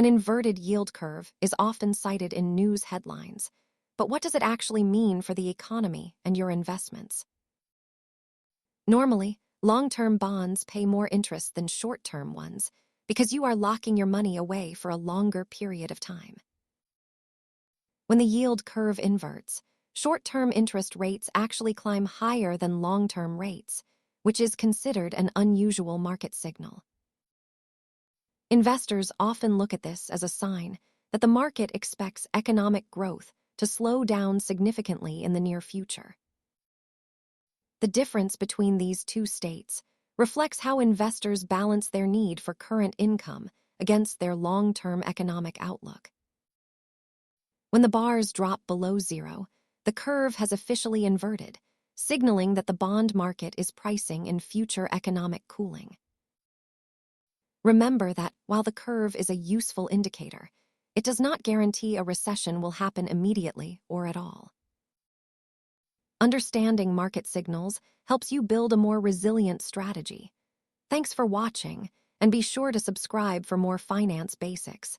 An inverted yield curve is often cited in news headlines, but what does it actually mean for the economy and your investments? Normally, long-term bonds pay more interest than short-term ones because you are locking your money away for a longer period of time. When the yield curve inverts, short-term interest rates actually climb higher than long-term rates, which is considered an unusual market signal. Investors often look at this as a sign that the market expects economic growth to slow down significantly in the near future. The difference between these two states reflects how investors balance their need for current income against their long-term economic outlook. When the bars drop below zero, the curve has officially inverted, signaling that the bond market is pricing in future economic cooling. Remember that while the curve is a useful indicator, it does not guarantee a recession will happen immediately or at all. Understanding market signals helps you build a more resilient strategy. Thanks for watching, and be sure to subscribe for more finance basics.